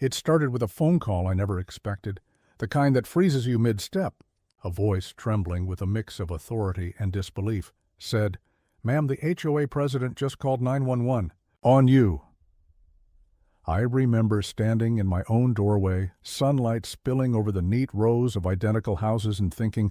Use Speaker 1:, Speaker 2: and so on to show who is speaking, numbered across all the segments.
Speaker 1: It started with a phone call I never expected, the kind that freezes you mid-step. A voice, trembling with a mix of authority and disbelief, said, "Ma'am, the HOA president just called 911. On you." I remember standing in my own doorway, sunlight spilling over the neat rows of identical houses, and thinking,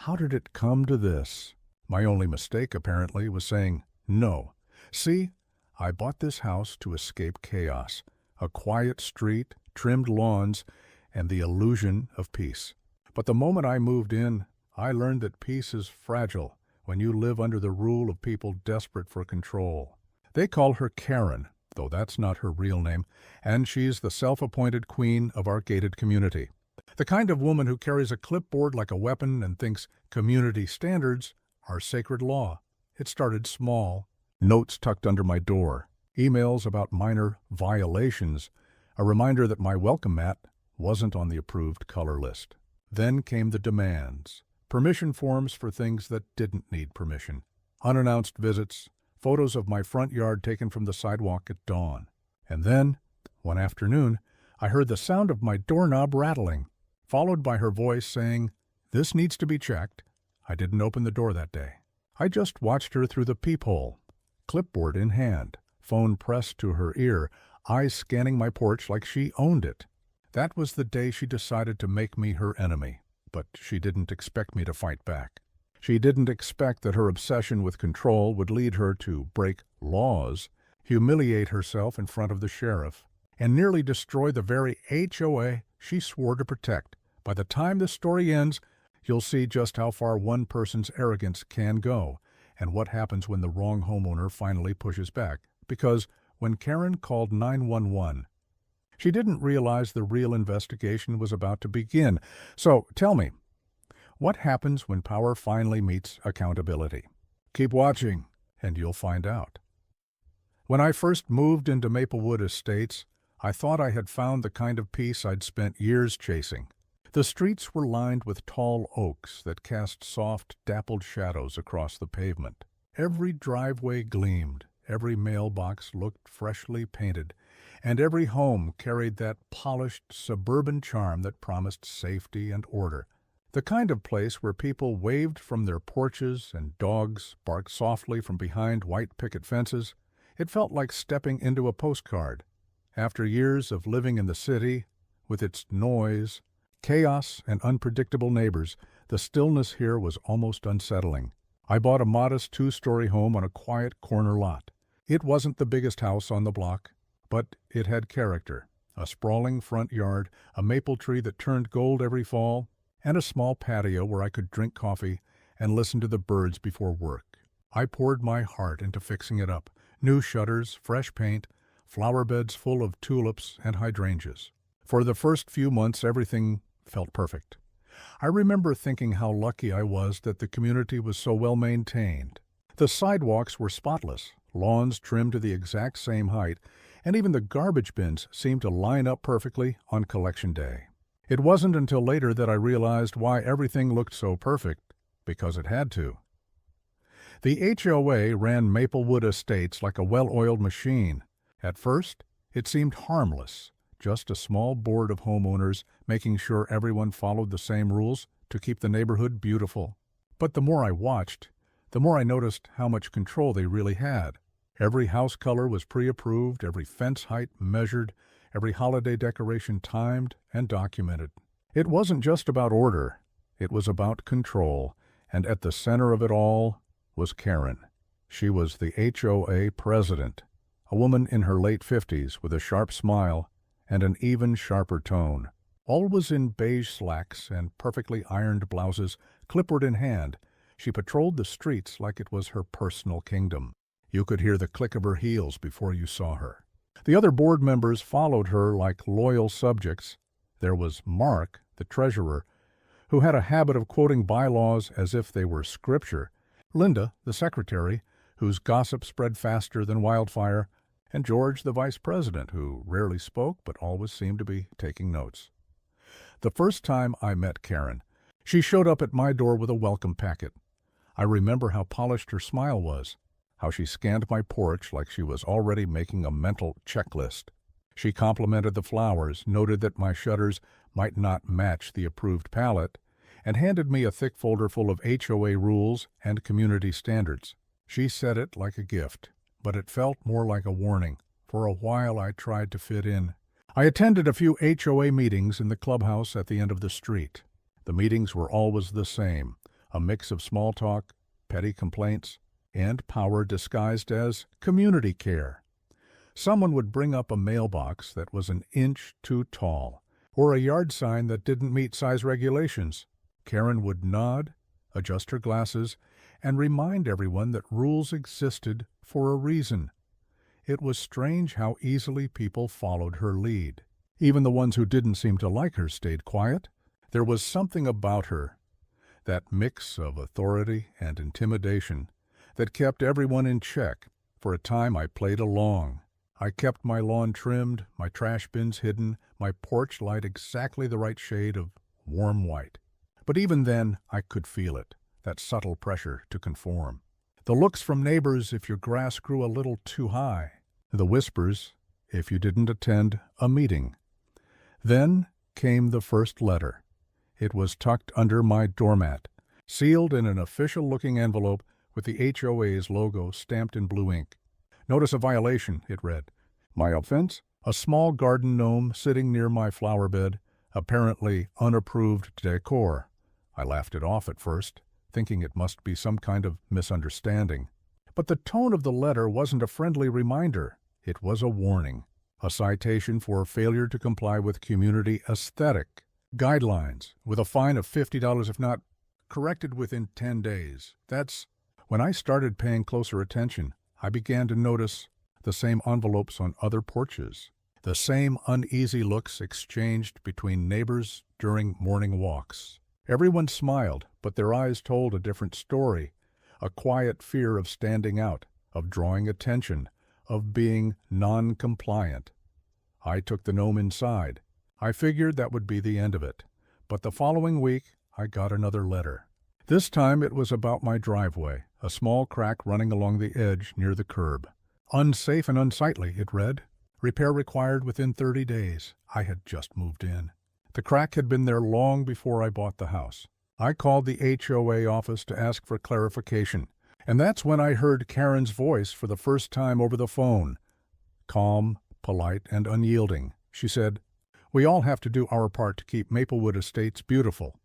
Speaker 1: how did it come to this? My only mistake, apparently, was saying no. See, I bought this house to escape chaos, a quiet street, trimmed lawns, and the illusion of peace. But the moment I moved in, I learned that peace is fragile when you live under the rule of people desperate for control. They call her Karen, though that's not her real name, and she's the self-appointed queen of our gated community. The kind of woman who carries a clipboard like a weapon and thinks community standards are sacred law. It started small. Notes tucked under my door, emails about minor violations, a reminder that my welcome mat wasn't on the approved color list. Then came the demands, permission forms for things that didn't need permission, unannounced visits, photos of my front yard taken from the sidewalk at dawn. And then, one afternoon, I heard the sound of my doorknob rattling, followed by her voice saying, "This needs to be checked." I didn't open the door that day. I just watched her through the peephole, clipboard in hand, phone pressed to her ear, eyes scanning my porch like she owned it. That was the day she decided to make me her enemy, but she didn't expect me to fight back. She didn't expect that her obsession with control would lead her to break laws, humiliate herself in front of the sheriff, and nearly destroy the very HOA she swore to protect. By the time the story ends, you'll see just how far one person's arrogance can go, and what happens when the wrong homeowner finally pushes back. Because when Karen called 911, she didn't realize the real investigation was about to begin. So tell me, what happens when power finally meets accountability? Keep watching, and you'll find out. When I first moved into Maplewood Estates, I thought I had found the kind of peace I'd spent years chasing. The streets were lined with tall oaks that cast soft, dappled shadows across the pavement. Every driveway gleamed, every mailbox looked freshly painted, and every home carried that polished suburban charm that promised safety and order. The kind of place where people waved from their porches and dogs barked softly from behind white picket fences. It felt like stepping into a postcard. After years of living in the city, with its noise, chaos, and unpredictable neighbors, the stillness here was almost unsettling. I bought a modest 2-story home on a quiet corner lot. It wasn't the biggest house on the block, but it had character. A sprawling front yard, a maple tree that turned gold every fall, and a small patio where I could drink coffee and listen to the birds before work. I poured my heart into fixing it up. New shutters, fresh paint, flower beds full of tulips and hydrangeas. For the first few months, everything felt perfect. I remember thinking how lucky I was that the community was so well maintained. The sidewalks were spotless, lawns trimmed to the exact same height, and even the garbage bins seemed to line up perfectly on collection day. It wasn't until later that I realized why everything looked so perfect, because it had to. The HOA ran Maplewood Estates like a well-oiled machine. At first, it seemed harmless, just a small board of homeowners making sure everyone followed the same rules to keep the neighborhood beautiful. But the more I watched, the more I noticed how much control they really had. Every house color was pre-approved, every fence height measured, every holiday decoration timed and documented. It wasn't just about order, it was about control, and at the center of it all was Karen. She was the HOA president, a woman in her late 50s with a sharp smile and an even sharper tone. Always in beige slacks and perfectly ironed blouses, clipboard in hand, she patrolled the streets like it was her personal kingdom. You could hear the click of her heels before you saw her. The other board members followed her like loyal subjects. There was Mark, the treasurer, who had a habit of quoting bylaws as if they were scripture, Linda, the secretary, whose gossip spread faster than wildfire, and George, the vice president, who rarely spoke but always seemed to be taking notes. The first time I met Karen, she showed up at my door with a welcome packet. I remember how polished her smile was, how she scanned my porch like she was already making a mental checklist. She complimented the flowers, noted that my shutters might not match the approved palette, and handed me a thick folder full of HOA rules and community standards. She said it like a gift, but it felt more like a warning. For a while I tried to fit in. I attended a few HOA meetings in the clubhouse at the end of the street. The meetings were always the same, a mix of small talk, petty complaints, and power disguised as community care. Someone would bring up a mailbox that was an inch too tall, or a yard sign that didn't meet size regulations. Karen would nod, adjust her glasses, and remind everyone that rules existed for a reason. It was strange how easily people followed her lead. Even the ones who didn't seem to like her stayed quiet. There was something about her, that mix of authority and intimidation, that kept everyone in check. For a time I played along. I kept my lawn trimmed, my trash bins hidden, my porch light exactly the right shade of warm white. But even then, I could feel it, that subtle pressure to conform. The looks from neighbors if your grass grew a little too high. The whispers if you didn't attend a meeting. Then came the first letter. It was tucked under my doormat, sealed in an official-looking envelope with the HOA's logo stamped in blue ink. Notice a violation, it read. My offense? A small garden gnome sitting near my flower bed, apparently unapproved decor. I laughed it off at first, thinking it must be some kind of misunderstanding. But the tone of the letter wasn't a friendly reminder. It was a warning, a citation for failure to comply with community aesthetic guidelines, with a fine of $50 if not corrected within 10 days. That's when I started paying closer attention. I began to notice the same envelopes on other porches, the same uneasy looks exchanged between neighbors during morning walks. Everyone smiled, but their eyes told a different story, a quiet fear of standing out, of drawing attention, of being non-compliant. I took the gnome inside. I figured that would be the end of it. But the following week, I got another letter. This time it was about my driveway, a small crack running along the edge near the curb. Unsafe and unsightly, it read. Repair required within 30 days. I had just moved in. The crack had been there long before I bought the house. I called the HOA office to ask for clarification, and that's when I heard Karen's voice for the first time over the phone. Calm, polite, and unyielding, she said, "We all have to do our part to keep Maplewood Estates beautiful."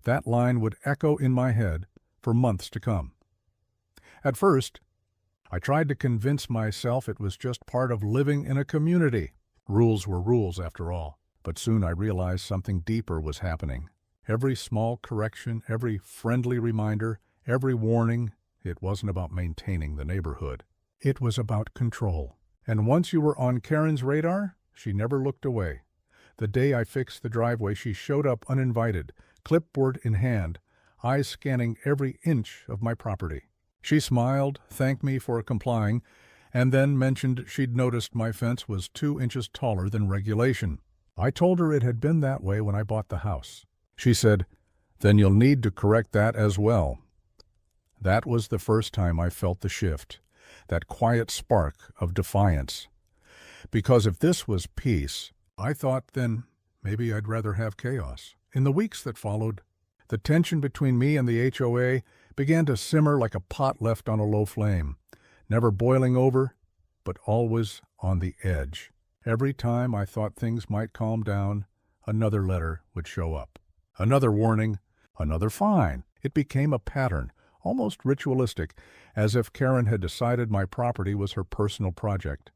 Speaker 1: That line would echo in my head for months to come. At first, I tried to convince myself it was just part of living in a community. Rules were rules, after all. But soon I realized something deeper was happening. Every small correction, every friendly reminder, every warning, it wasn't about maintaining the neighborhood. It was about control. And once you were on Karen's radar, she never looked away. The day I fixed the driveway, she showed up uninvited, clipboard in hand, eyes scanning every inch of my property. She smiled, thanked me for complying, and then mentioned she'd noticed my fence was 2 inches taller than regulation. I told her it had been that way when I bought the house. She said, "Then you'll need to correct that as well." That was the first time I felt the shift, that quiet spark of defiance. Because if this was peace, I thought then maybe I'd rather have chaos. In the weeks that followed, the tension between me and the HOA began to simmer like a pot left on a low flame, never boiling over, but always on the edge. Every time I thought things might calm down, another letter would show up. Another warning, another fine. It became a pattern, almost ritualistic, as if Karen had decided my property was her personal project.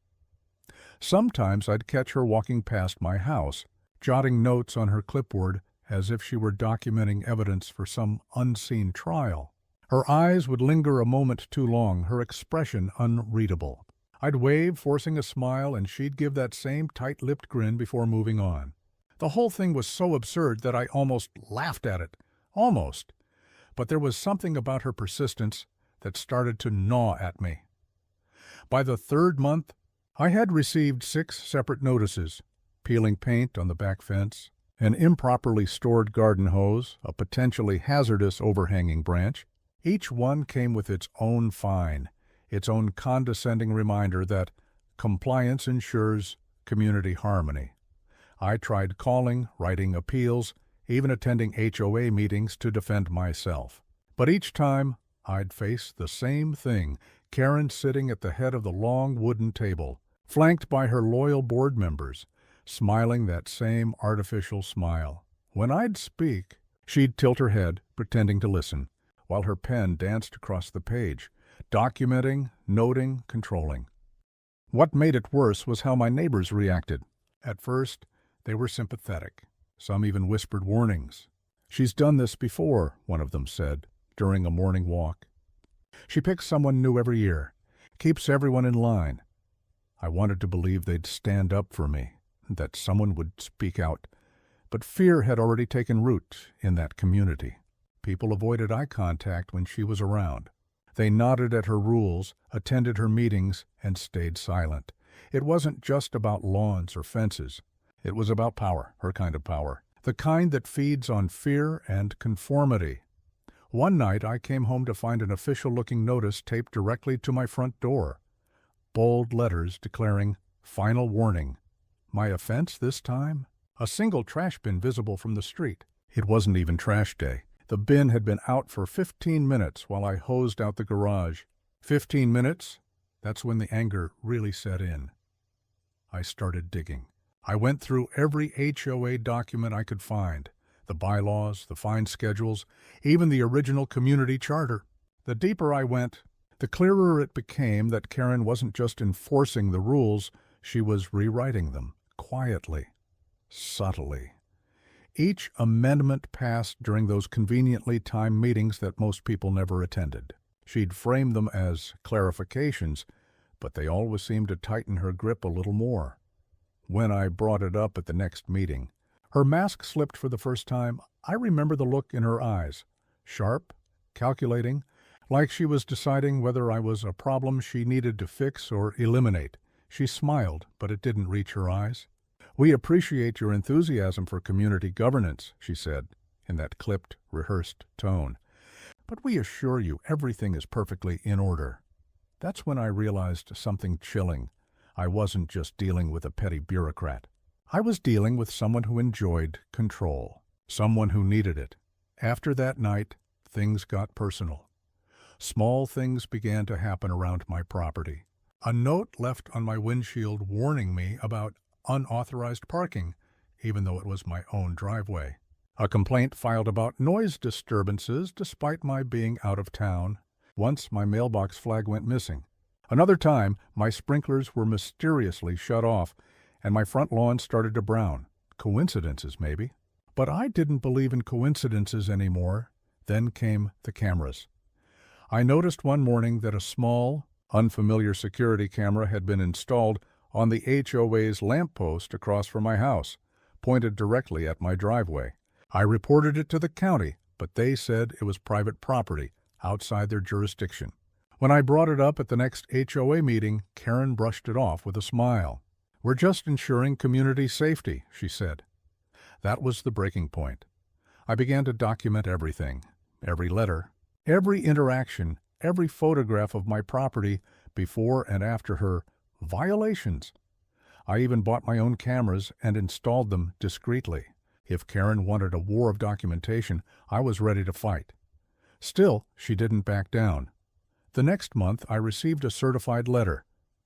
Speaker 1: Sometimes I'd catch her walking past my house, jotting notes on her clipboard as if she were documenting evidence for some unseen trial. Her eyes would linger a moment too long, her expression unreadable. I'd wave, forcing a smile, and she'd give that same tight-lipped grin before moving on. The whole thing was so absurd that I almost laughed at it. Almost. But there was something about her persistence that started to gnaw at me. By the 3rd month, I had received 6 separate notices: peeling paint on the back fence, an improperly stored garden hose, a potentially hazardous overhanging branch. Each one came with its own fine, its own condescending reminder that compliance ensures community harmony. I tried calling, writing appeals, even attending HOA meetings to defend myself. But each time, I'd face the same thing, Karen sitting at the head of the long wooden table, flanked by her loyal board members, smiling that same artificial smile. When I'd speak, she'd tilt her head, pretending to listen, while her pen danced across the page, documenting, noting, controlling. What made it worse was how my neighbors reacted. At first, they were sympathetic. Some even whispered warnings. "She's done this before," one of them said, during a morning walk. "She picks someone new every year, keeps everyone in line." I wanted to believe they'd stand up for me, that someone would speak out. But fear had already taken root in that community. People avoided eye contact when she was around. They nodded at her rules, attended her meetings, and stayed silent. It wasn't just about lawns or fences. It was about power, her kind of power, the kind that feeds on fear and conformity. One night I came home to find an official-looking notice taped directly to my front door. Bold letters declaring, "Final warning." My offense this time? A single trash bin visible from the street. It wasn't even trash day. The bin had been out for 15 minutes while I hosed out the garage. 15 minutes? That's when the anger really set in. I started digging. I went through every HOA document I could find, the bylaws, the fine schedules, even the original community charter. The deeper I went, the clearer it became that Karen wasn't just enforcing the rules, she was rewriting them, quietly, subtly. Each amendment passed during those conveniently timed meetings that most people never attended. She'd frame them as clarifications, but they always seemed to tighten her grip a little more. When I brought it up at the next meeting, her mask slipped for the first time. I remember the look in her eyes, sharp, calculating, like she was deciding whether I was a problem she needed to fix or eliminate. She smiled, but it didn't reach her eyes. "We appreciate your enthusiasm for community governance," she said, in that clipped, rehearsed tone. "But we assure you everything is perfectly in order." That's when I realized something chilling. I wasn't just dealing with a petty bureaucrat. I was dealing with someone who enjoyed control, someone who needed it. After that night, things got personal. Small things began to happen around my property. A note left on my windshield warning me about unauthorized parking, even though it was my own driveway. A complaint filed about noise disturbances despite my being out of town. Once my mailbox flag went missing. Another time, my sprinklers were mysteriously shut off, and my front lawn started to brown. Coincidences, maybe. But I didn't believe in coincidences anymore. Then came the cameras. I noticed one morning that a small, unfamiliar security camera had been installed on the HOA's lamppost across from my house, pointed directly at my driveway. I reported it to the county, but they said it was private property, outside their jurisdiction. When I brought it up at the next HOA meeting, Karen brushed it off with a smile. "We're just ensuring community safety," she said. That was the breaking point. I began to document everything, every letter, every interaction, every photograph of my property before and after her violations. I even bought my own cameras and installed them discreetly. If Karen wanted a war of documentation, I was ready to fight. Still, she didn't back down. The next month, I received a certified letter.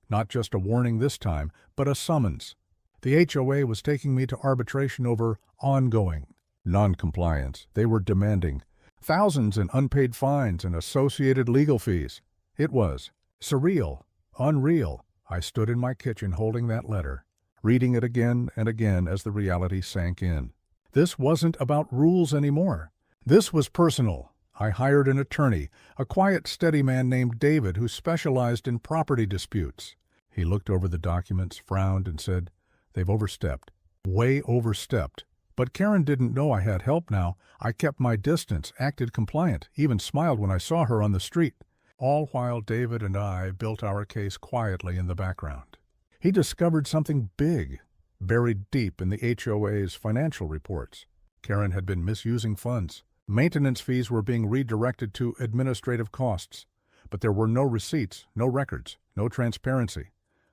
Speaker 1: Not just a warning this time, but a summons. The HOA was taking me to arbitration over ongoing non-compliance. They were demanding thousands in unpaid fines and associated legal fees. It was surreal, unreal. I stood in my kitchen holding that letter, reading it again and again as the reality sank in. This wasn't about rules anymore. This was personal. I hired an attorney, a quiet, steady man named David who specialized in property disputes. He looked over the documents, frowned, and said, "They've overstepped. Way overstepped." But Karen didn't know I had help now. I kept my distance, acted compliant, even smiled when I saw her on the street. All while David and I built our case quietly in the background. He discovered something big, buried deep in the HOA's financial reports. Karen had been misusing funds. Maintenance fees were being redirected to administrative costs. But there were no receipts, no records, no transparency.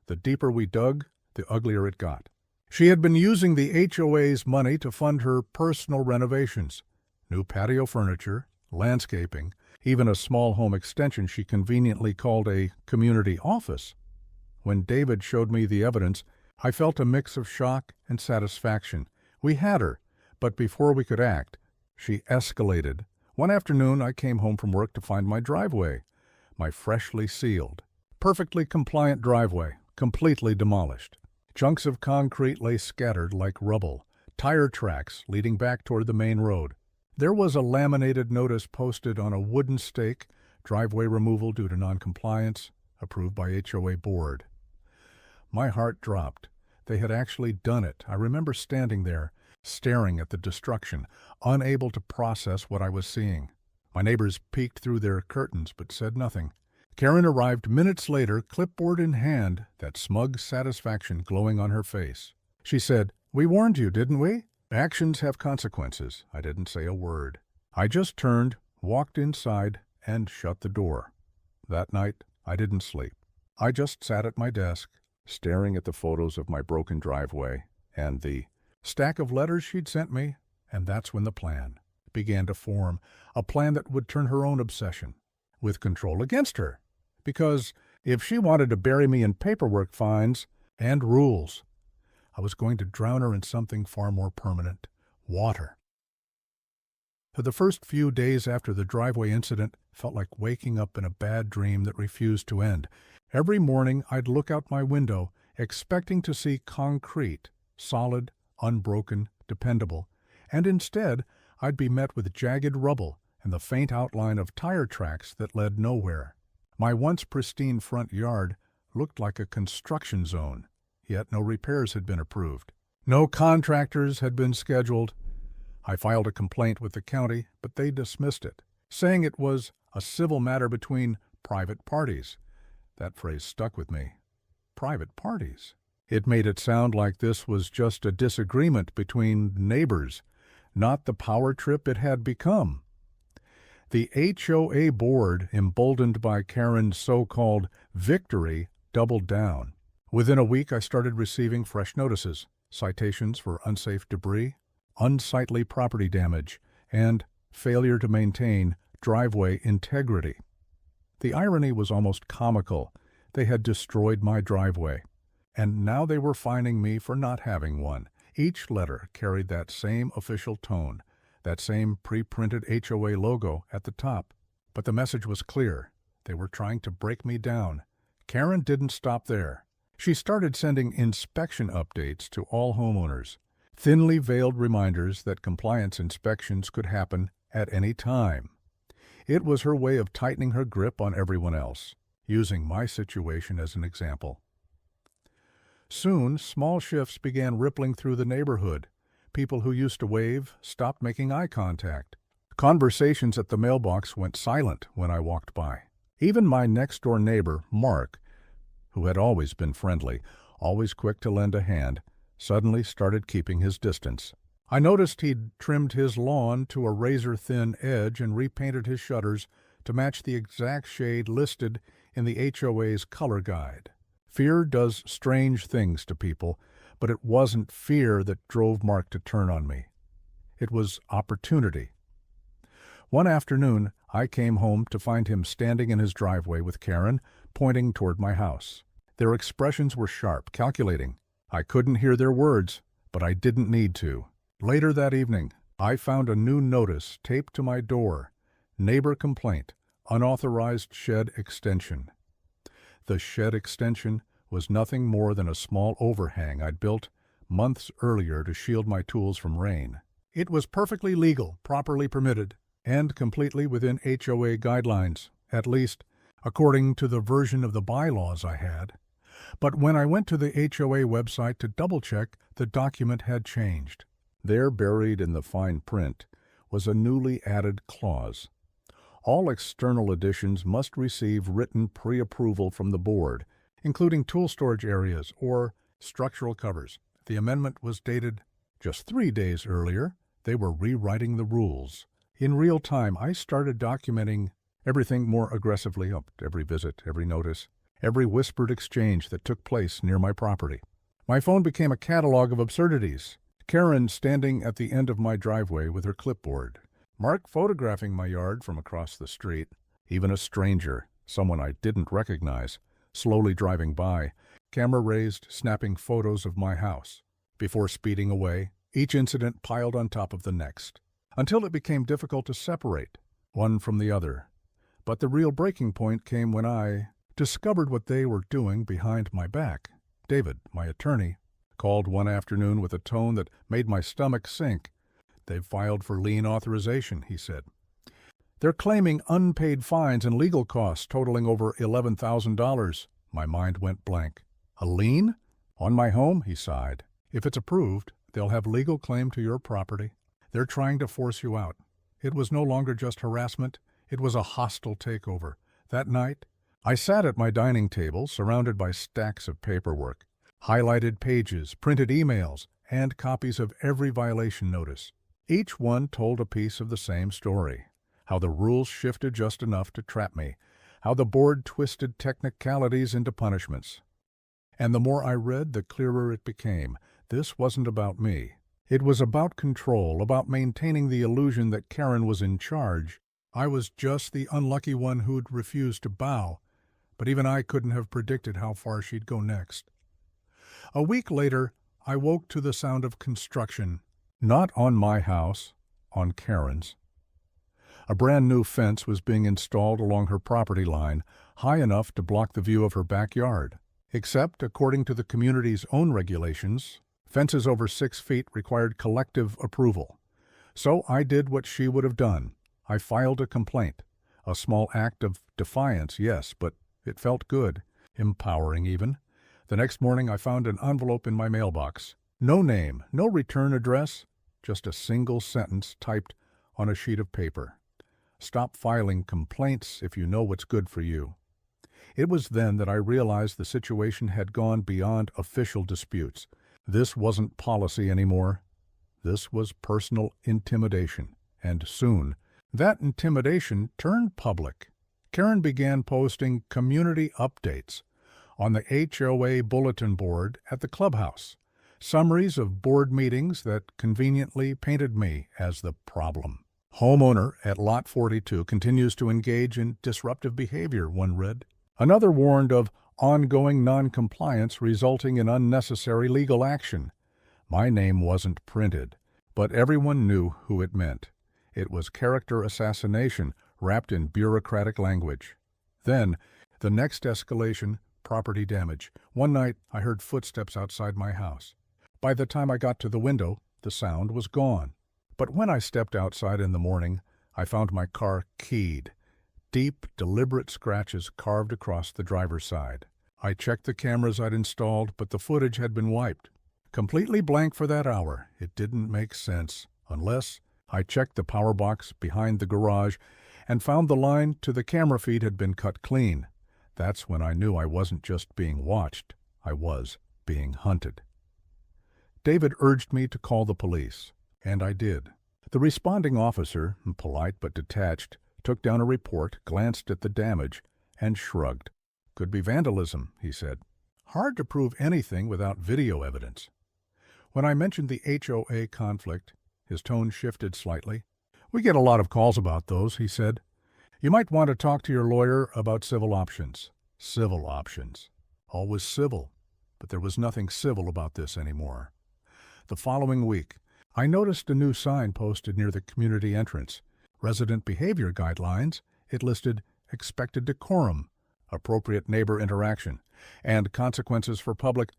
Speaker 1: The deeper we dug, the uglier it got. She had been using the HOA's money to fund her personal renovations, new patio furniture, landscaping, even a small home extension she conveniently called a community office. When David showed me the evidence, I felt a mix of shock and satisfaction. We had her, but before we could act, she escalated. One afternoon, I came home from work to find my driveway, my freshly sealed, perfectly compliant driveway, completely demolished. Chunks of concrete lay scattered like rubble, tire tracks leading back toward the main road. There was a laminated notice posted on a wooden stake, driveway removal due to noncompliance, approved by HOA board. My heart dropped. They had actually done it. I remember standing there, staring at the destruction, unable to process what I was seeing. My neighbors peeked through their curtains but said nothing. Karen arrived minutes later, clipboard in hand, that smug satisfaction glowing on her face. She said, "We warned you, didn't we? Actions have consequences." I didn't say a word. I just turned, walked inside, and shut the door. That night, I didn't sleep. I just sat at my desk, staring at the photos of my broken driveway and the stack of letters she'd sent me, and that's when the plan began to form, a plan that would turn her own obsession with control against her. Because if she wanted to bury me in paperwork fines and rules, I was going to drown her in something far more permanent: water. For the first few days after the driveway incident, felt like waking up in a bad dream that refused to end. Every morning I'd look out my window, expecting to see concrete, solid, unbroken, dependable, and instead I'd be met with jagged rubble and the faint outline of tire tracks that led nowhere. My once pristine front yard looked like a construction zone, yet no repairs had been approved. No contractors had been scheduled. I filed a complaint with the county, but they dismissed it, saying it was a civil matter between private parties. That phrase stuck with me. Private parties. It made it sound like this was just a disagreement between neighbors, not the power trip it had become. The HOA board, emboldened by Karen's so-called victory, doubled down. Within a week, I started receiving fresh notices, citations for unsafe debris, unsightly property damage, and failure to maintain driveway integrity. The irony was almost comical. They had destroyed my driveway, and now they were fining me for not having one. Each letter carried that same official tone, that same pre-printed HOA logo at the top. But the message was clear. They were trying to break me down. Karen didn't stop there. She started sending inspection updates to all homeowners, thinly veiled reminders that compliance inspections could happen at any time. It was her way of tightening her grip on everyone else, using my situation as an example. Soon, small shifts began rippling through the neighborhood. People who used to wave stopped making eye contact. Conversations at the mailbox went silent when I walked by. Even my next-door neighbor, Mark, who had always been friendly, always quick to lend a hand, suddenly started keeping his distance. I noticed he'd trimmed his lawn to a razor-thin edge and repainted his shutters to match the exact shade listed in the HOA's color guide. Fear does strange things to people, but it wasn't fear that drove Mark to turn on me. It was opportunity. One afternoon, I came home to find him standing in his driveway with Karen, pointing toward my house. Their expressions were sharp, calculating. I couldn't hear their words, but I didn't need to. Later that evening, I found a new notice taped to my door. Neighbor complaint, unauthorized shed extension. The shed extension was nothing more than a small overhang I'd built months earlier to shield my tools from rain. It was perfectly legal, properly permitted, and completely within HOA guidelines, at least according to the version of the bylaws I had. But when I went to the HOA website to double-check, the document had changed. There, buried in the fine print, was a newly added clause. All external additions must receive written pre-approval from the board, including tool storage areas or structural covers. The amendment was dated just 3 days earlier. They were rewriting the rules. In real time, I started documenting everything more aggressively, every visit, every notice, every whispered exchange that took place near my property. My phone became a catalog of absurdities. Karen standing at the end of my driveway with her clipboard. Mark photographing my yard from across the street. Even a stranger, someone I didn't recognize, slowly driving by, camera raised, snapping photos of my house. Before speeding away, each incident piled on top of the next, until it became difficult to separate one from the other. But the real breaking point came when I discovered what they were doing behind my back. David, my attorney, called one afternoon with a tone that made my stomach sink. "They've filed for lien authorization," he said. "They're claiming unpaid fines and legal costs totaling over $11,000. My mind went blank. "A lien? On my home?" he sighed. "If it's approved, they'll have legal claim to your property. They're trying to force you out." It was no longer just harassment. It was a hostile takeover. That night, I sat at my dining table, surrounded by stacks of paperwork, highlighted pages, printed emails, and copies of every violation notice. Each one told a piece of the same story. How the rules shifted just enough to trap me. How the board twisted technicalities into punishments. And the more I read, the clearer it became. This wasn't about me. It was about control, about maintaining the illusion that Karen was in charge. I was just the unlucky one who'd refused to bow, but even I couldn't have predicted how far she'd go next. A week later, I woke to the sound of construction. Not on my house, on Karen's. A brand new fence was being installed along her property line, high enough to block the view of her backyard. Except, according to the community's own regulations, fences over 6 feet required collective approval. So I did what she would have done. I filed a complaint. A small act of defiance, yes, but it felt good, empowering even. The next morning I found an envelope in my mailbox. No name, no return address, just a single sentence typed on a sheet of paper. "Stop filing complaints if you know what's good for you." It was then that I realized the situation had gone beyond official disputes. This wasn't policy anymore. This was personal intimidation. And soon, that intimidation turned public. Karen began posting community updates on the HOA bulletin board at the clubhouse. Summaries of board meetings that conveniently painted me as the problem. "Homeowner at Lot 42 continues to engage in disruptive behavior," one read. Another warned of ongoing non-compliance resulting in unnecessary legal action. My name wasn't printed, but everyone knew who it meant. It was character assassination wrapped in bureaucratic language. Then, the next escalation, property damage. One night, I heard footsteps outside my house. By the time I got to the window, the sound was gone. But when I stepped outside in the morning, I found my car keyed. Deep, deliberate scratches carved across the driver's side. I checked the cameras I'd installed, but the footage had been wiped. Completely blank for that hour. It didn't make sense, unless I checked the power box behind the garage and found the line to the camera feed had been cut clean. That's when I knew I wasn't just being watched. I was being hunted. David urged me to call the police, and I did. The responding officer, polite but detached, took down a report, glanced at the damage, and shrugged. "Could be vandalism," he said. "Hard to prove anything without video evidence." When I mentioned the HOA conflict, his tone shifted slightly. "We get a lot of calls about those," he said. "You might want to talk to your lawyer about civil options." Civil options. Always civil, but there was nothing civil about this anymore. The following week, I noticed a new sign posted near the community entrance. Resident behavior guidelines. It listed expected decorum, appropriate neighbor interaction, and consequences for public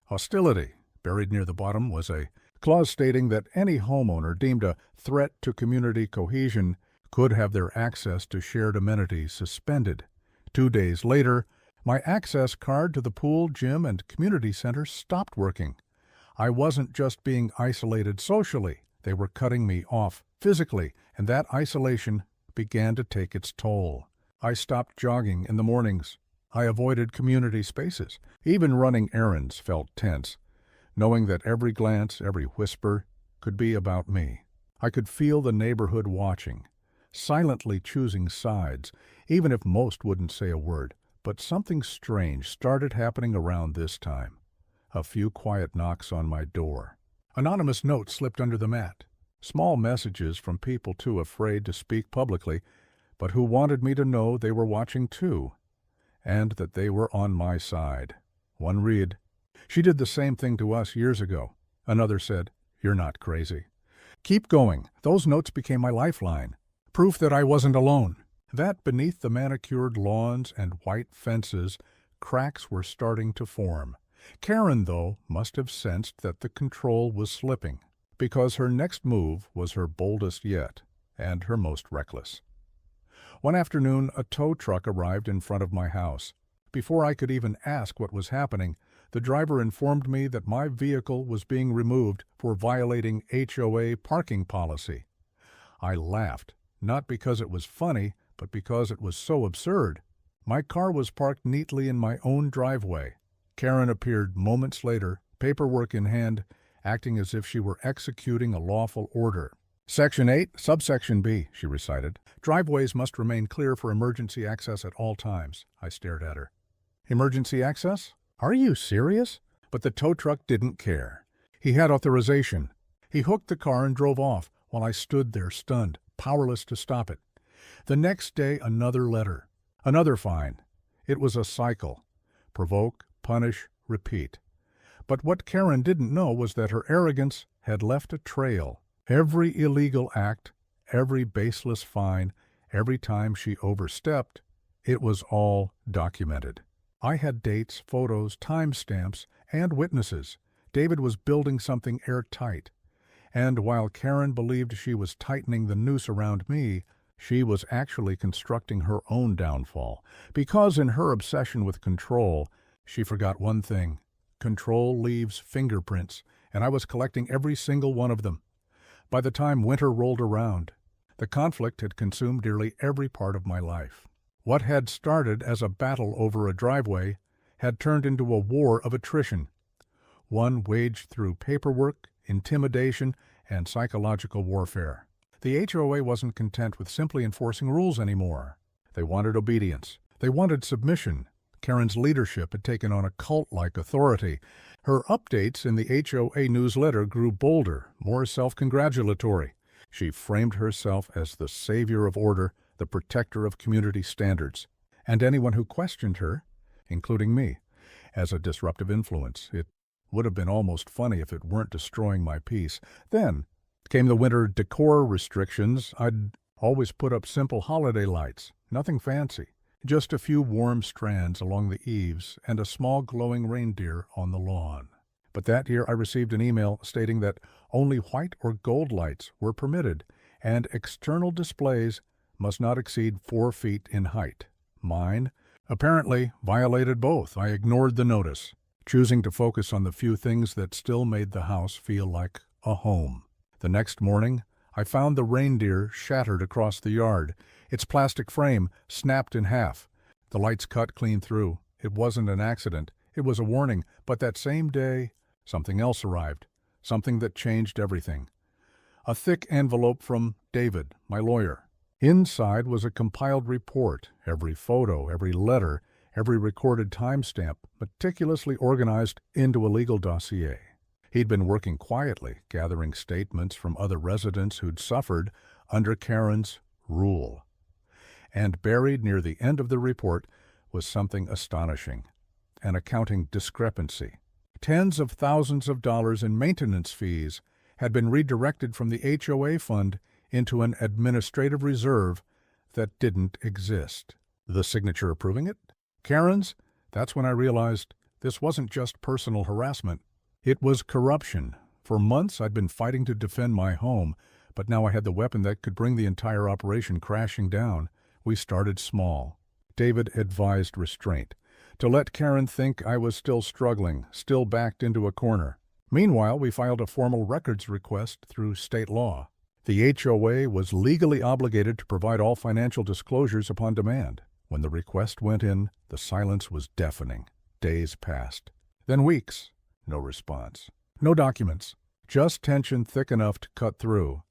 Speaker 1: hostility. Buried near the bottom was a clause stating that any homeowner deemed a threat to community cohesion could have their access to shared amenities suspended. 2 days later, my access card to the pool, gym, and community center stopped working. I wasn't just being isolated socially. They were cutting me off physically, and that isolation began to take its toll. I stopped jogging in the mornings. I avoided community spaces. Even running errands felt tense, knowing that every glance, every whisper could be about me. I could feel the neighborhood watching, silently choosing sides, even if most wouldn't say a word. But something strange started happening around this time. A few quiet knocks on my door. Anonymous notes slipped under the mat. Small messages from people too afraid to speak publicly, but who wanted me to know they were watching too, and that they were on my side. One read, "She did the same thing to us years ago." Another said, "You're not crazy." Keep going. Those notes became my lifeline. Proof that I wasn't alone. That beneath the manicured lawns and white fences, cracks were starting to form. Karen, though, must have sensed that the control was slipping, because her next move was her boldest yet, and her most reckless. One afternoon, a tow truck arrived in front of my house. Before I could even ask what was happening, the driver informed me that my vehicle was being removed for violating HOA parking policy. I laughed, not because it was funny, but because it was so absurd. My car was parked neatly in my own driveway. Karen appeared moments later, paperwork in hand, acting as if she were executing a lawful order. "Section 8, subsection B," she recited. "Driveways must remain clear for emergency access at all times." I stared at her. "Emergency access? Are you serious?" But the tow truck didn't care. He had authorization. He hooked the car and drove off, while I stood there stunned, powerless to stop it. The next day, another letter. Another fine. It was a cycle. Provoke, punish, repeat. But what Karen didn't know was that her arrogance had left a trail. Every illegal act, every baseless fine, every time she overstepped, it was all documented. I had dates, photos, timestamps, and witnesses. David was building something airtight. And while Karen believed she was tightening the noose around me, she was actually constructing her own downfall. Because in her obsession with control, she forgot one thing. Control leaves fingerprints, and I was collecting every single one of them. By the time winter rolled around, the conflict had consumed nearly every part of my life. What had started as a battle over a driveway had turned into a war of attrition, one waged through paperwork, intimidation, and psychological warfare. The HOA wasn't content with simply enforcing rules anymore. They wanted obedience. They wanted submission. Karen's leadership had taken on a cult-like authority. Her updates in the HOA newsletter grew bolder, more self-congratulatory. She framed herself as the savior of order, the protector of community standards, and anyone who questioned her, including me, as a disruptive influence. It would have been almost funny if it weren't destroying my peace. Then came the winter decor restrictions. I'd always put up simple holiday lights, nothing fancy. Just a few warm strands along the eaves and a small glowing reindeer on the lawn. But that year I received an email stating that only white or gold lights were permitted, and external displays must not exceed 4 feet in height. Mine, apparently, violated both. I ignored the notice, choosing to focus on the few things that still made the house feel like a home. The next morning, I found the reindeer shattered across the yard, its plastic frame snapped in half. The lights cut clean through. It wasn't an accident. It was a warning. But that same day, something else arrived, something that changed everything. A thick envelope from David, my lawyer. Inside was a compiled report, every photo, every letter, every recorded timestamp, meticulously organized into a legal dossier. He'd been working quietly, gathering statements from other residents who'd suffered under Karen's rule. And buried near the end of the report was something astonishing, an accounting discrepancy. Tens of thousands of dollars in maintenance fees had been redirected from the HOA fund into an administrative reserve that didn't exist. The signature approving it? Karen's? That's when I realized this wasn't just personal harassment. It was corruption. For months I'd been fighting to defend my home, but now I had the weapon that could bring the entire operation crashing down. We started small. David advised restraint, to let Karen think I was still struggling, still backed into a corner. Meanwhile, we filed a formal records request through state law. The HOA was legally obligated to provide all financial disclosures upon demand. When the request went in, the silence was deafening. Days passed. Then weeks. No response. No documents. Just tension thick enough to cut through.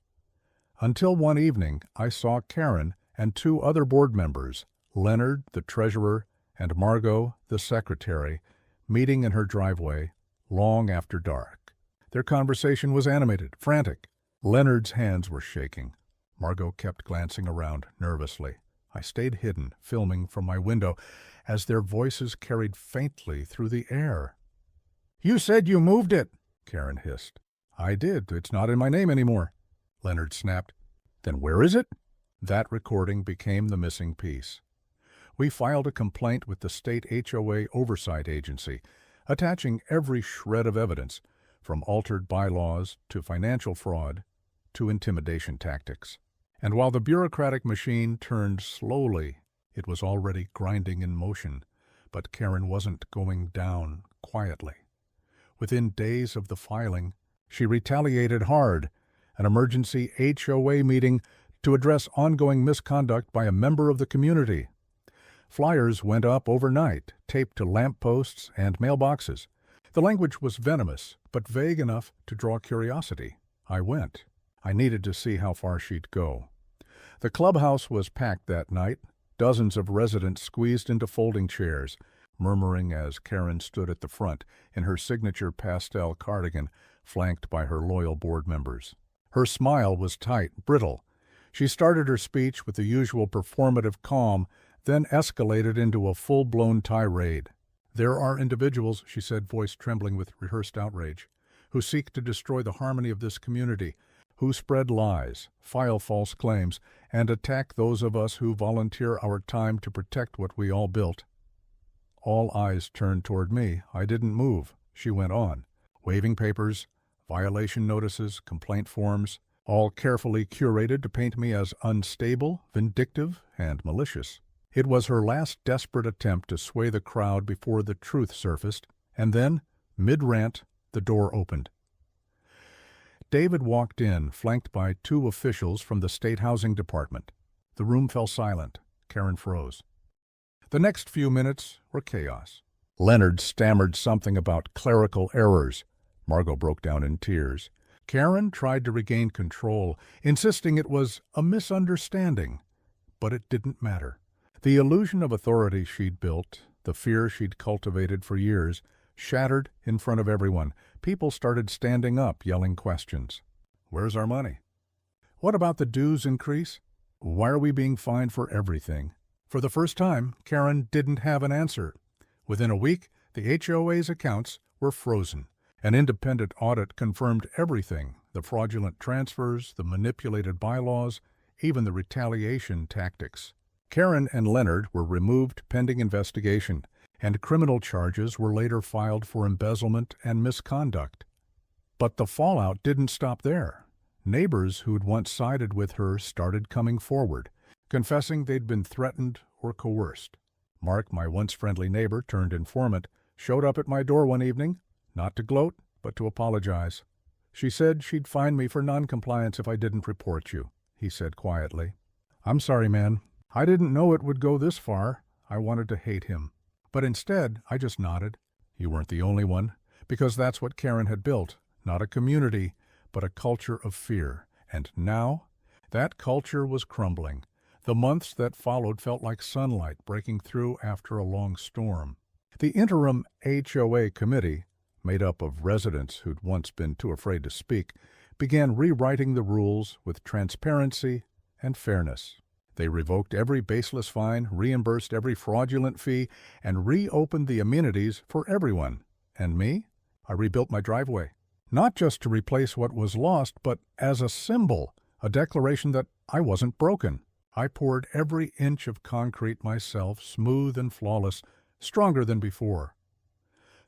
Speaker 1: Until one evening, I saw Karen and 2 other board members, Leonard, the treasurer, and Margot, the secretary, meeting in her driveway, long after dark. Their conversation was animated, frantic. Leonard's hands were shaking. Margot kept glancing around nervously. I stayed hidden, filming from my window, as their voices carried faintly through the air. "You said you moved it," Karen hissed. "I did. It's not in my name anymore," Leonard snapped. "Then where is it?" That recording became the missing piece. We filed a complaint with the state HOA Oversight Agency, attaching every shred of evidence, from altered bylaws to financial fraud to intimidation tactics. And while the bureaucratic machine turned slowly, it was already grinding in motion. But Karen wasn't going down quietly. Within days of the filing, she retaliated hard, an emergency HOA meeting to address ongoing misconduct by a member of the community. Flyers went up overnight, taped to lampposts and mailboxes. The language was venomous, but vague enough to draw curiosity. I went. I needed to see how far she'd go. The clubhouse was packed that night, dozens of residents squeezed into folding chairs, murmuring as Karen stood at the front in her signature pastel cardigan, flanked by her loyal board members. Her smile was tight, brittle. She started her speech with the usual performative calm, then escalated into a full-blown tirade. "There are individuals," she said, voice trembling with rehearsed outrage, "who seek to destroy the harmony of this community, who spread lies, file false claims, and attack those of us who volunteer our time to protect what we all built." All eyes turned toward me. I didn't move. She went on, waving papers, violation notices, complaint forms, all carefully curated to paint me as unstable, vindictive, and malicious. It was her last desperate attempt to sway the crowd before the truth surfaced, and then, mid-rant, the door opened. David walked in, flanked by two officials from the State Housing Department. The room fell silent. Karen froze. The next few minutes were chaos. Leonard stammered something about clerical errors. Margot broke down in tears. Karen tried to regain control, insisting it was a misunderstanding. But it didn't matter. The illusion of authority she'd built, the fear she'd cultivated for years, shattered in front of everyone. People started standing up, yelling questions. "Where's our money? What about the dues increase? Why are we being fined for everything?" For the first time, Karen didn't have an answer. Within a week, the HOA's accounts were frozen. An independent audit confirmed everything: the fraudulent transfers, the manipulated bylaws, even the retaliation tactics. Karen and Leonard were removed pending investigation, and criminal charges were later filed for embezzlement and misconduct. But the fallout didn't stop there. Neighbors who'd once sided with her started coming forward, confessing they'd been threatened or coerced. Mark, my once friendly neighbor turned informant, showed up at my door one evening, not to gloat, but to apologize. "She said she'd fine me for noncompliance if I didn't report you," he said quietly. "I'm sorry, man. I didn't know it would go this far." I wanted to hate him. But instead, I just nodded. You weren't the only one, because that's what Karen had built, not a community, but a culture of fear. And now, that culture was crumbling. The months that followed felt like sunlight breaking through after a long storm. The interim HOA committee, made up of residents who'd once been too afraid to speak, began rewriting the rules with transparency and fairness. They revoked every baseless fine, reimbursed every fraudulent fee, and reopened the amenities for everyone. And me? I rebuilt my driveway. Not just to replace what was lost, but as a symbol, a declaration that I wasn't broken. I poured every inch of concrete myself, smooth and flawless, stronger than before.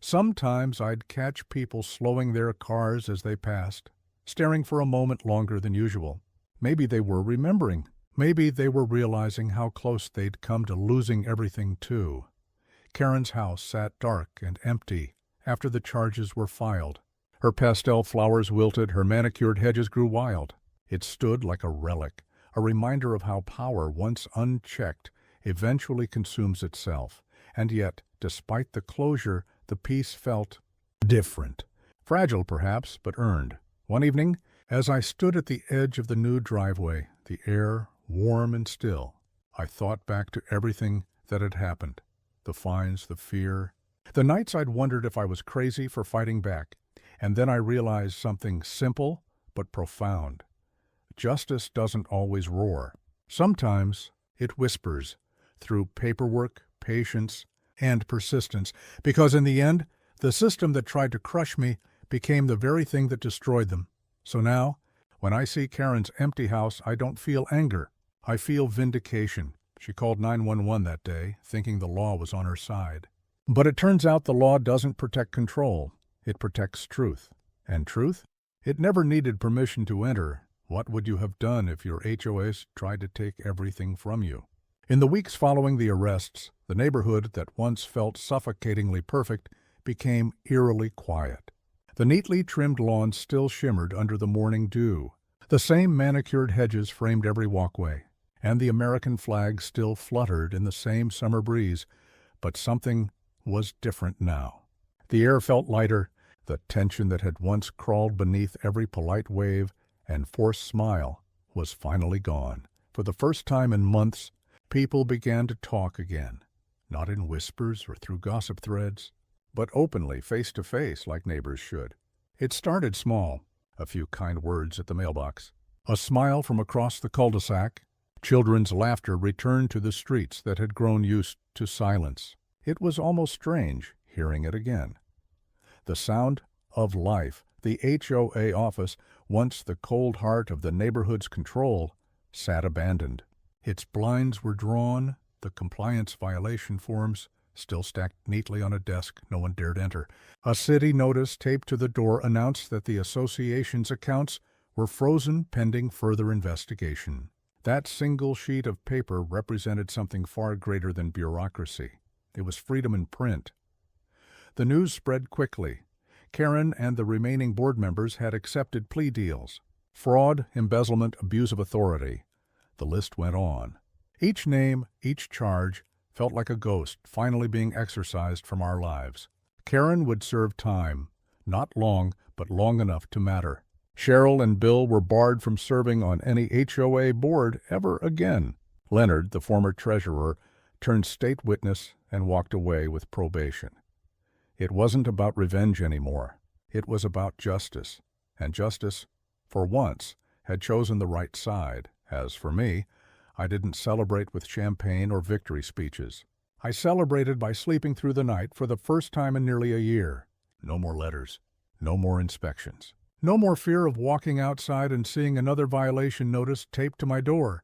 Speaker 1: Sometimes I'd catch people slowing their cars as they passed, staring for a moment longer than usual. Maybe they were remembering. Maybe they were realizing how close they'd come to losing everything, too. Karen's house sat dark and empty after the charges were filed. Her pastel flowers wilted, her manicured hedges grew wild. It stood like a relic, a reminder of how power, once unchecked, eventually consumes itself. And yet, despite the closure, the peace felt different. Fragile, perhaps, but earned. One evening, as I stood at the edge of the new driveway, the air warm and still, I thought back to everything that had happened. The fines, the fear, The nights I'd wondered if I was crazy for fighting back, and then I realized something simple but profound. Justice doesn't always roar. Sometimes it whispers through paperwork, patience, and persistence, because in the end, the system that tried to crush me became the very thing that destroyed them. So now, when I see Karen's empty house, I don't feel anger. I feel vindication. She called 911 that day, thinking the law was on her side. But it turns out the law doesn't protect control. It protects truth. And truth? It never needed permission to enter. What would you have done if your HOAs tried to take everything from you? In the weeks following the arrests, the neighborhood that once felt suffocatingly perfect became eerily quiet. The neatly trimmed lawns still shimmered under the morning dew. The same manicured hedges framed every walkway, and the American flag still fluttered in the same summer breeze. But something was different now. The air felt lighter. The tension that had once crawled beneath every polite wave and forced smile was finally gone. For the first time in months, people began to talk again, not in whispers or through gossip threads, but openly, face to face, like neighbors should. It started small, a few kind words at the mailbox, a smile from across the cul-de-sac. Children's laughter returned to the streets that had grown used to silence. It was almost strange hearing it again. The sound of life. The HOA office, once the cold heart of the neighborhood's control, sat abandoned. Its blinds were drawn, the compliance violation forms still stacked neatly on a desk no one dared enter. A city notice taped to the door announced that the association's accounts were frozen pending further investigation. That single sheet of paper represented something far greater than bureaucracy. It was freedom in print. The news spread quickly. Karen and the remaining board members had accepted plea deals. Fraud, embezzlement, abuse of authority. The list went on. Each name, each charge, felt like a ghost finally being exorcised from our lives. Karen would serve time. Not long, but long enough to matter. Cheryl and Bill were barred from serving on any HOA board ever again. Leonard, the former treasurer, turned state witness and walked away with probation. It wasn't about revenge anymore. It was about justice. And justice, for once, had chosen the right side. As for me, I didn't celebrate with champagne or victory speeches. I celebrated by sleeping through the night for the first time in nearly a year. No more letters. No more inspections. No more fear of walking outside and seeing another violation notice taped to my door.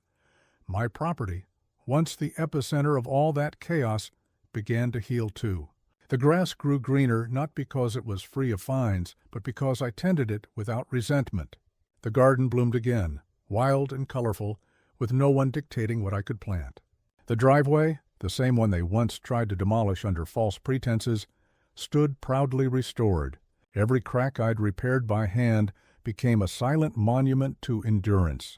Speaker 1: My property, once the epicenter of all that chaos, began to heal too. The grass grew greener not because it was free of fines, but because I tended it without resentment. The garden bloomed again, wild and colorful, with no one dictating what I could plant. The driveway, the same one they once tried to demolish under false pretenses, stood proudly restored. Every crack I'd repaired by hand became a silent monument to endurance.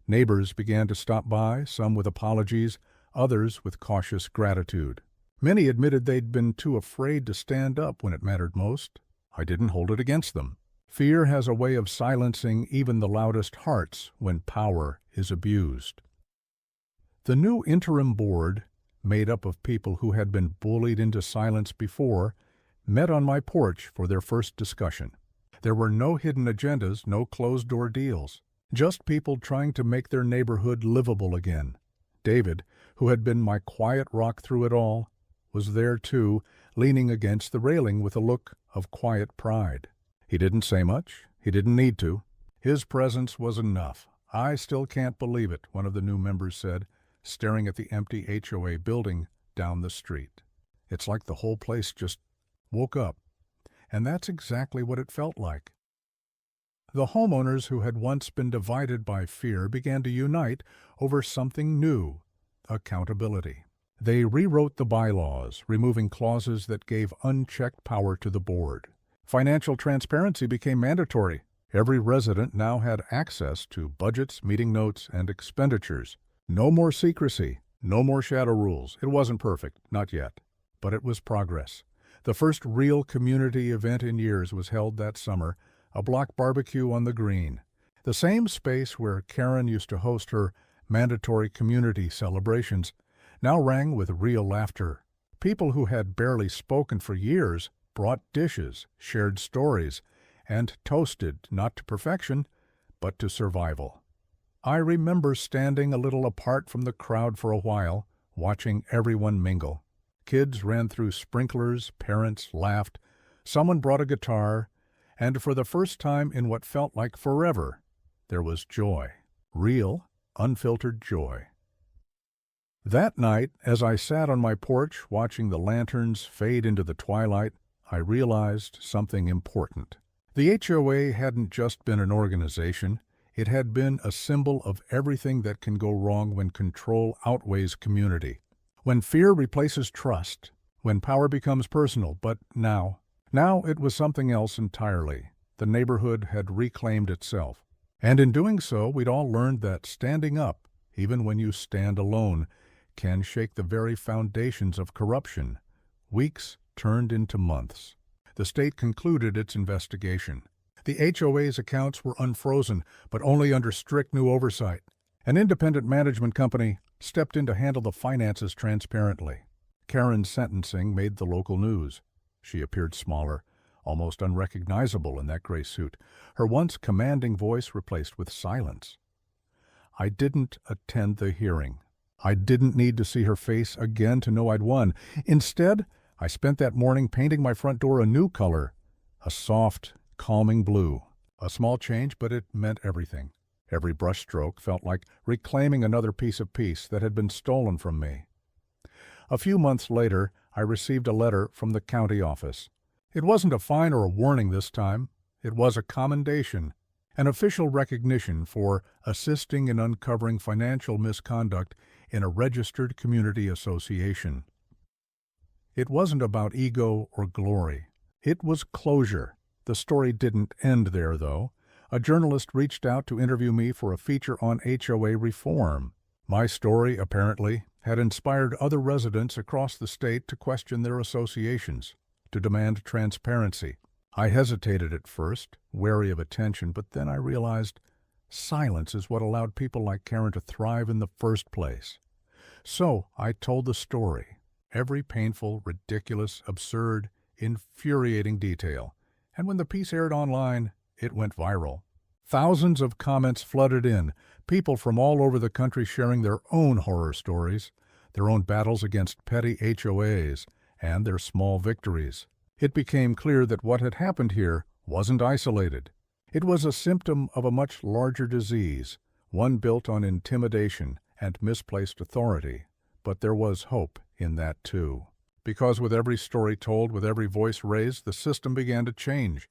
Speaker 1: Neighbors began to stop by, some with apologies, others with cautious gratitude. Many admitted they'd been too afraid to stand up when it mattered most. I didn't hold it against them. Fear has a way of silencing even the loudest hearts when power is abused. The new interim board, made up of people who had been bullied into silence before, met on my porch for their first discussion. There were no hidden agendas, no closed-door deals, just people trying to make their neighborhood livable again. David, who had been my quiet rock through it all, was there too, leaning against the railing with a look of quiet pride. He didn't say much. He didn't need to. His presence was enough. I still can't believe it, one of the new members said, staring at the empty HOA building down the street. It's like the whole place just woke up. And that's exactly what it felt like. The homeowners who had once been divided by fear began to unite over something new: accountability. They rewrote the bylaws, removing clauses that gave unchecked power to the board. Financial transparency became mandatory. Every resident now had access to budgets, meeting notes, and expenditures. No more secrecy, no more shadow rules. It wasn't perfect, not yet, but it was progress. The first real community event in years was held that summer, a block barbecue on the green, the same space where Karen used to host her mandatory community celebrations, now rang with real laughter. People who had barely spoken for years brought dishes, shared stories, and toasted not to perfection, but to survival. I remember standing a little apart from the crowd for a while, watching everyone mingle. Kids ran through sprinklers, parents laughed, someone brought a guitar, and for the first time in what felt like forever, there was joy. Real, unfiltered joy. That night, as I sat on my porch watching the lanterns fade into the twilight, I realized something important. The HOA hadn't just been an organization, it had been a symbol of everything that can go wrong when control outweighs community. When fear replaces trust, when power becomes personal, but now it was something else entirely. The neighborhood had reclaimed itself. And in doing so, we'd all learned that standing up, even when you stand alone, can shake the very foundations of corruption. Weeks turned into months. The state concluded its investigation. The HOA's accounts were unfrozen, but only under strict new oversight. An independent management company stepped in to handle the finances transparently. Karen's sentencing made the local news. She appeared smaller, almost unrecognizable in that gray suit, her once commanding voice replaced with silence. I didn't attend the hearing. I didn't need to see her face again to know I'd won. Instead, I spent that morning painting my front door a new color, a soft, calming blue. A small change, but it meant everything. Every brushstroke felt like reclaiming another piece of peace that had been stolen from me. A few months later, I received a letter from the county office. It wasn't a fine or a warning this time. It was a commendation, an official recognition for assisting in uncovering financial misconduct in a registered community association. It wasn't about ego or glory. It was closure. The story didn't end there, though. A journalist reached out to interview me for a feature on HOA reform. My story, apparently, had inspired other residents across the state to question their associations, to demand transparency. I hesitated at first, wary of attention, but then I realized silence is what allowed people like Karen to thrive in the first place. So I told the story, every painful, ridiculous, absurd, infuriating detail. And when the piece aired online, it went viral. Thousands of comments flooded in, people from all over the country sharing their own horror stories, their own battles against petty HOAs, and their small victories. It became clear that what had happened here wasn't isolated. It was a symptom of a much larger disease, one built on intimidation and misplaced authority. But there was hope in that too. Because with every story told, with every voice raised, the system began to change.